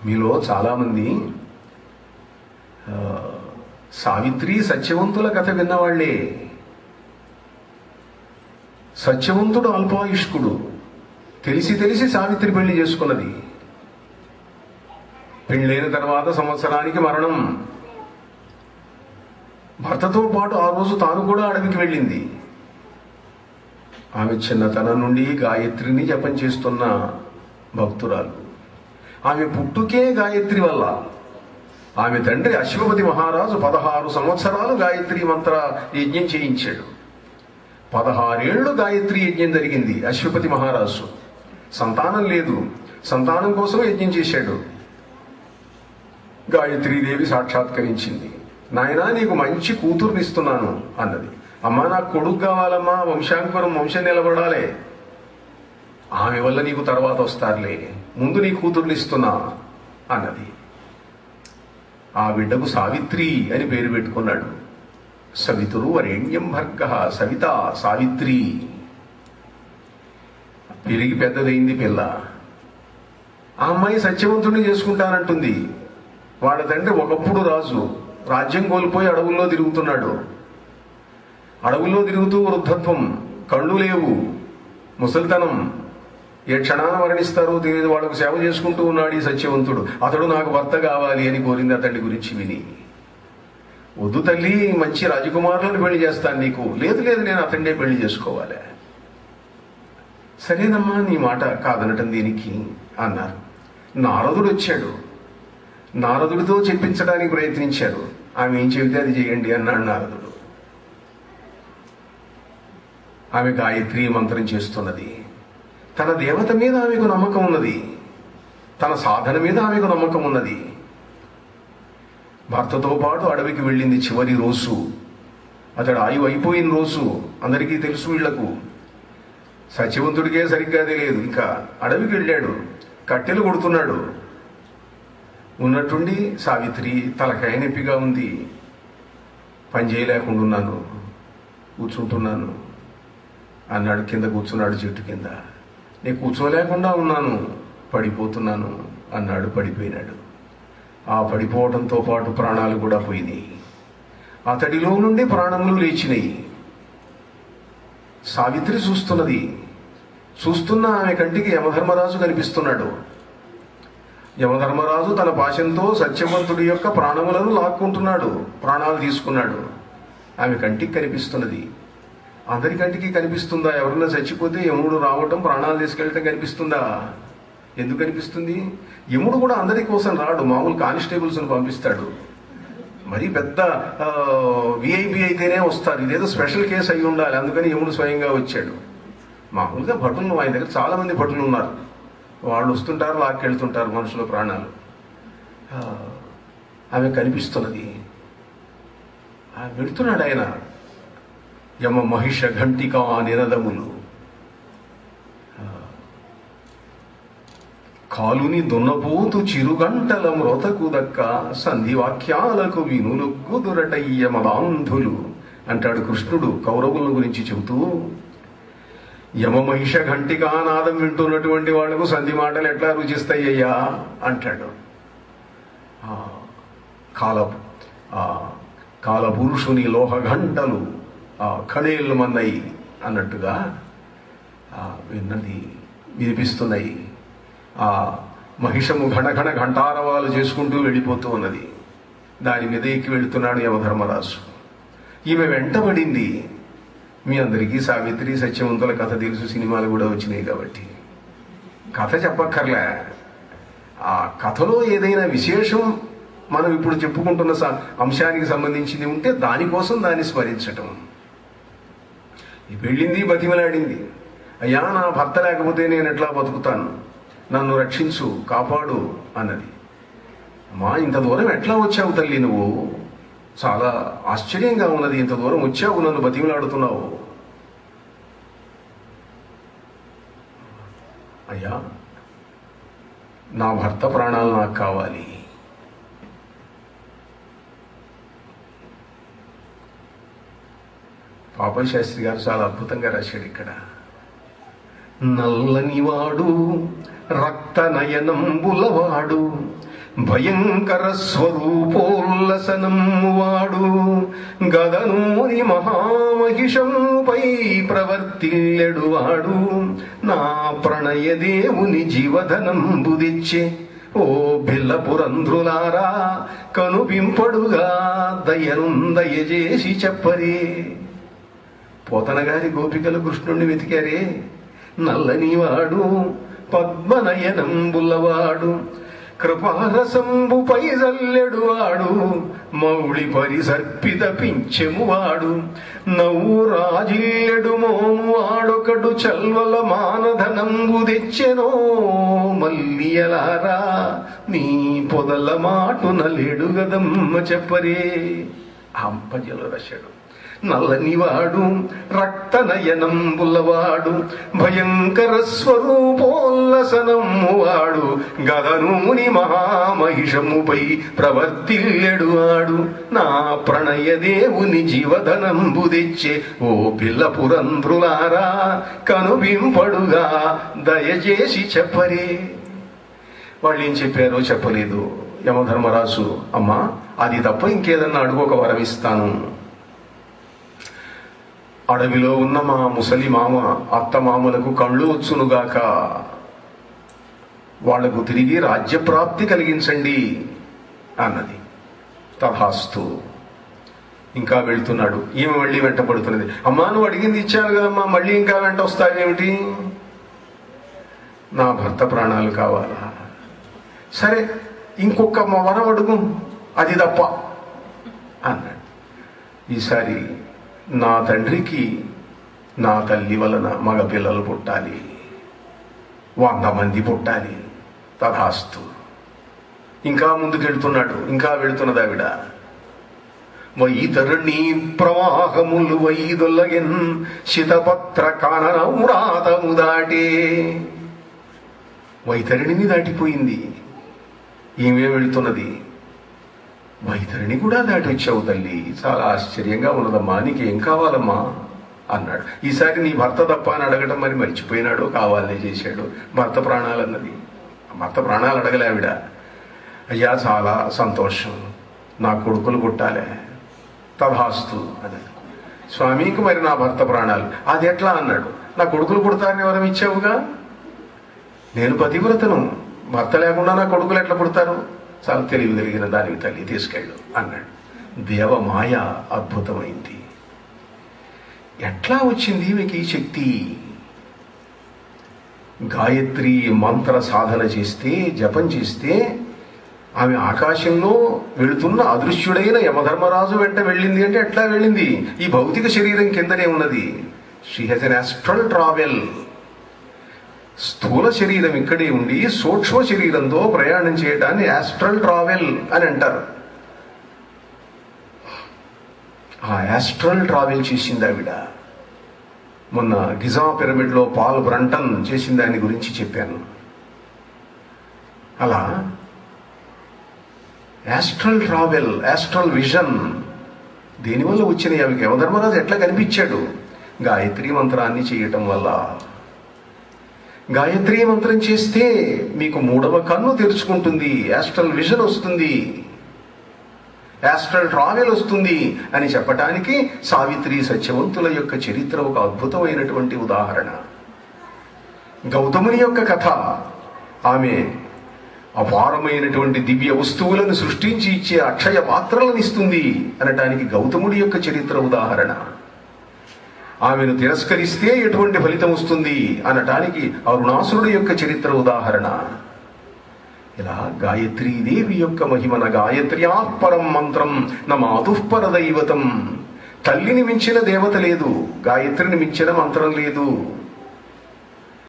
మీలో చాలామంది సావిత్రి సత్యవంతుల కథ విన్నవాళ్లే. సత్యవంతుడు అల్పాయుష్కుడు, తెలిసి తెలిసి సావిత్రి పెళ్లి చేసుకున్నది. పెళ్ళైన తర్వాత సంవత్సరానికి మరణం. భర్తతో పాటు ఆ రోజు తాను కూడా అడవికి వెళ్ళింది. ఆమె చిన్నతనం నుండి గాయత్రిని జపం చేస్తున్న భక్తురాలు. ఆమె పుట్టుకే గాయత్రి వల్ల. ఆమె తండ్రి అశ్వపతి మహారాజు 16 సంవత్సరాలు గాయత్రి మంత్ర యజ్ఞం చేయించాడు. 16 ఏళ్లు గాయత్రి యజ్ఞం జరిగింది. అశ్వపతి మహారాజు సంతానం లేదు, సంతానం కోసం యజ్ఞం చేశాడు. గాయత్రీదేవి సాక్షాత్కరించింది. నాయనా, నీకు మంచి కూతుర్నిస్తున్నాను అన్నది. అమ్మా, నాకు కొడుకు కావాలమ్మా, వంశాంకురం, వంశం నిలబడాలే. ఆమె వల్ల నీకు తర్వాత వస్తారులే, ముందు నీ కూతుర్నిస్తున్నా అన్నది. ఆ బిడ్డకు సావిత్రి అని పేరు పెట్టుకున్నాడు. సవితురు వరేణ్యం భర్గ, సవిత సావిత్రి. పెరిగి పెద్దదైంది పిల్ల. ఆ అమ్మాయి సత్యవంతుడిని చేసుకుంటానంటుంది. వాళ్ళ తండ్రి ఒకప్పుడు రాజు, రాజ్యం కోల్పోయి అడవుల్లో తిరుగుతున్నాడు. అడవుల్లో తిరుగుతూ వృద్ధత్వం, కళ్ళు లేవు, ముసలితనం, ఏ క్షణాన మరణిస్తారో తెలియదు. వాళ్ళకు సేవ చేసుకుంటూ ఉన్నాడు ఈ సత్యవంతుడు. అతడు నాకు భర్త కావాలి అని కోరింది అతడి గురించి విని. వద్దు తల్లి, మంచి రాజకుమారులను పెళ్లి చేస్తాను నీకు. లేదు లేదు, నేను అతన్నే పెళ్లి చేసుకోవాలి. సరేనమ్మా, నీ మాట కాదనటం దీనికి అన్నారు. నారదుడు వచ్చాడు. నారదుడితో చెప్పించడానికి ప్రయత్నించారు. ఆమె ఏం చెబితే అది చేయండి అన్నాడు నారదుడు. ఆమె గాయత్రీ మంత్రం చేస్తున్నది. తన దేవత మీద ఆమెకు నమ్మకం ఉన్నది, తన సాధన మీద ఆమెకు నమ్మకం ఉన్నది. భర్తతో పాటు అడవికి వెళ్ళింది. చివరి రోజు, అతడు ఆయువు అయిపోయిన రోజు. అందరికీ తెలుసు వీళ్లకు. సత్యవంతుడికే సరిగ్గా తెలియదు. ఇంకా అడవికి వెళ్ళాడు, కట్టెలు కొడుతున్నాడు. ఉన్నట్టుండి సావిత్రి, తలకాయ నొప్పిగా ఉంది, పని చేయలేకుండా కూర్చుంటున్నాను అన్నాడు. కింద కూర్చున్నాడు చెట్టు కింద. నేను కూర్చోలేకుండా ఉన్నాను, పడిపోతున్నాను అన్నాడు. పడిపోయినాడు. ఆ పడిపోవడంతో పాటు ప్రాణాలు కూడా పోయినాయి. అతడిలో నుండి ప్రాణములు లేచినాయి. సావిత్రి చూస్తున్నది. చూస్తున్న ఆమె కంటికి యమధర్మరాజు కనిపిస్తున్నాడు. యమధర్మరాజు తన పాశంతో సత్యవంతుడి యొక్క ప్రాణములను లాక్కుంటున్నాడు, ప్రాణాలు తీసుకున్నాడు. ఆమె కంటికి కనిపిస్తున్నది. అందరి కంటికి కనిపిస్తుందా? ఎవరన్నా చచ్చిపోతే యముడు రావటం, ప్రాణాలు తీసుకెళ్ళటం కనిపిస్తుందా? ఎందుకు కనిపిస్తుంది? యముడు కూడా అందరి కోసం రాడు, మామూలు కానిస్టేబుల్స్ని పంపిస్తాడు. మరీ పెద్ద విఐపి అయితేనే వస్తారు. ఇదేదో స్పెషల్ కేసు అయి ఉండాలి, అందుకని యముడు స్వయంగా వచ్చాడు. మామూలుగా భటులు, ఆయన దగ్గర చాలా మంది భటులు ఉన్నారు. వాళ్ళు వస్తుంటారు, లాక్కెళ్తుంటారు మనుషుల ప్రాణాలు. ఆమె కనిపిస్తున్నది. వెళుతున్నాడు ఆయన. యమ మహిష ఘంటికా నినదములు, కాలుని దున్నపోతు చిరుగంటల మ్రోతకు దక్క, సంధి వాక్యాలకు వినులుగ్గుదురటయ్య మదాంధులు అంటాడు కృష్ణుడు కౌరవుల గురించి చెబుతూ. యమ మహిష ఘంటికా నాదం వింటున్నటువంటి వాళ్లకు సంధి మాటలు ఎట్లా రుచిస్తాయ్యా అంటాడు. కాలపురుషుని లోహ గంటలు ఖడేళ్ళు మన్నాయి అన్నట్టుగా విన్నది వినిపిస్తున్నాయి. ఆ మహిషము ఘనఘన ఘంటారవాలు చేసుకుంటూ వెళ్ళిపోతూ ఉన్నది. దాని మీద ఎక్కి వెళుతున్నాడు యమధర్మరాజు. ఈమె వెంటబడింది. మీ అందరికీ సావిత్రి సత్యవంతుల కథ తెలుసు, సినిమాలు కూడా వచ్చినాయి కాబట్టి కథ చెప్పక్కర్లే. ఆ కథలో ఏదైనా విశేషం మనం ఇప్పుడు చెప్పుకుంటున్న అంశానికి సంబంధించింది ఉంటే దానికోసం దాన్ని స్మరించటం. వెళ్ళింది, బతిమలాడింది. అయ్యా, నా భర్త లేకపోతే నేను ఎట్లా బతుకుతాను, నన్ను రక్షించు, కాపాడు అన్నది. అమ్మా, ఇంత దూరం ఎట్లా వచ్చావు తల్లి నువ్వు? చాలా ఆశ్చర్యంగా ఉన్నది, ఇంత దూరం వచ్చావు, నన్ను బతిమలాడుతున్నావు. అయ్యా, నా భర్త ప్రాణాలు నాకు కావాలి. పాపం శాస్త్రి గారు చాలా అద్భుతంగా రాశాడు ఇక్కడ. నల్లనివాడు రక్త నయనంబులవాడు భయంకర స్వరూపోల్లసనం వాడు గదనూని మహామహిషంపై ప్రవర్తిల్లెడువాడు నా ప్రణయదేవుని జీవధనంబు తెచ్చే ఓ బిల్లపురంధ్రులారా కనుపింపడుగా దయచేసి చెప్పరే. పోతనగారి గోపికలు కృష్ణుణ్ణి వెతికారే. నల్లనివాడు పద్మనయనంబులవాడు కృపారసంబుపై జల్లెడువాడు మౌళి పరిసర్పిత పించెమువాడు నవ్వు రాజిల్లెడు మోము వాడొకడు చల్వల మానధనంబు తెచ్చెనో మల్లియలారా మీ పొదల మాటున లేడు గదమ్మ చెప్పరే. అంపజలు రషడు నల్లనివాడు రక్తనయనంబులవాడు భయంకర స్వరూపోల్లసనమువాడు గదనూని మహామహిషముపై ప్రవర్తిల్లెడువాడు నా ప్రణయదేవుని జీవధనంబు తెచ్చే ఓ పిల్లపురంధ్రులారా కనువింపడుగా దయచేసి చెప్పరే. వాళ్ళు ఏం చెప్పారో చెప్పలేదు. యమధర్మరాజు, అమ్మా అది తప్ప ఇంకేదన్నా అడుగు, వరమిస్తాను. అడవిలో ఉన్న మా ముసలి మామ అత్తమామలకు కళ్ళు వచ్చునుగాక, వాళ్లకు తిరిగి రాజ్యప్రాప్తి కలిగించండి అన్నది. తథాస్తు. ఇంకా వెళ్తున్నాడు. ఈమె మళ్ళీ వెంట పడుతున్నది. అమ్మా నువ్వు అడిగింది ఇచ్చాను కదమ్మా, మళ్ళీ ఇంకా వెంట వస్తావేమిటి? నా భర్త ప్రాణాలు కావాలా? సరే ఇంకొక వరం అడుగు, అది తప్ప అన్నాడు. ఈసారి నా తండ్రికి నా తల్లి వలన మగపిల్లలు పుట్టాలి, 100 మంది పుట్టాలి. తథాస్తు. ఇంకా ముందుకెళ్తున్నాడు. ఇంకా వెళుతున్నది ఆవిడ. వైతరణి ప్రవాహములు వైదొలగెన్ శితపత్ర కాననౌరాతము దాటే. వైతరణిని దాటిపోయింది. ఈమె వెళుతున్నది. వైతరిని కూడా దాటి వచ్చావు తల్లి, చాలా ఆశ్చర్యంగా ఉన్నదమ్మా, నీకేం కావాలమ్మా అన్నాడు. ఈసారి నీ భర్త తప్ప అని అడగటం మరి మర్చిపోయినాడో కావాలనే చేశాడు. భర్త ప్రాణాలు అన్నది. భర్త ప్రాణాలు అడగలే ఆవిడ. అయ్యా చాలా సంతోషం, నా కొడుకులు పుట్టాలే. తథాస్తు అన్నాడు. స్వామికి మరి నా భర్త ప్రాణాలు అది ఎట్లా అన్నాడు. నా కొడుకులు పుడతారని వరం ఇచ్చావుగా, నేను పతివ్రతను, భర్త లేకుండా నా కొడుకులు ఎట్లా పుడతారు? చాలా తెలివి కలిగిన దానికి తల్లి, తీసుకెళ్ళు అన్నాడు. దేవమాయ అద్భుతమైంది. ఎట్లా వచ్చింది మీకు ఈ శక్తి? గాయత్రి మంత్ర సాధన చేస్తే, జపం చేస్తే ఆమె ఆకాశంలో వెళుతున్న అదృశ్యుడైన యమధర్మరాజు వెంట వెళ్ళింది. అంటే ఎట్లా వెళ్ళింది? ఈ భౌతిక శరీరం కిందనే ఉన్నది. She has an astral travel. స్థూల శరీరం ఇక్కడే ఉండి సూక్ష్మ శరీరంతో ప్రయాణం చేయడాన్ని ఆస్ట్రల్ ట్రావెల్ అని అంటారు. ఆ ఆస్ట్రల్ ట్రావెల్ చేసింది ఆవిడ. మొన్న గిజా పిరమిడ్లో పాల్ బ్రంటన్ చేసిన దాని గురించి చెప్పాను. అలా ఆస్ట్రల్ ట్రావెల్, ఆస్ట్రల్ విజన్ దేనివల్ల వచ్చినాయి ఆమెకి? యమధర్మరాజు ఎట్లా కనిపించాడు? గాయత్రి మంత్రాన్ని చేయటం వల్ల. గాయత్రి మంత్రం చేస్తే మీకు 3వ కన్ను తెరుచుకుంటుంది, ఆస్ట్రల్ విజన్ వస్తుంది, ఆస్ట్రల్ ట్రావెల్ వస్తుంది అని చెప్పటానికి సావిత్రి సత్యవంతుల యొక్క చరిత్ర ఒక అద్భుతమైనటువంటి ఉదాహరణ. గౌతముని యొక్క కథ. ఆమె అపారమైనటువంటి దివ్య వస్తువులను సృష్టించి ఇచ్చే అక్షయ పాత్రలను ఇస్తుంది అనటానికి గౌతముడి యొక్క చరిత్ర ఉదాహరణ. ఆమెను తిరస్కరిస్తే ఎటువంటి ఫలితం వస్తుంది అనటానికి అరుణాసురుడి యొక్క చరిత్ర ఉదాహరణ. ఇలా గాయత్రీదేవి యొక్క మహిమన గాయత్ర్యా పరం మంత్రం నమాతుఃపర దైవతం. తల్లిని మించిన దేవత లేదు, గాయత్రిని మించిన మంత్రం లేదు.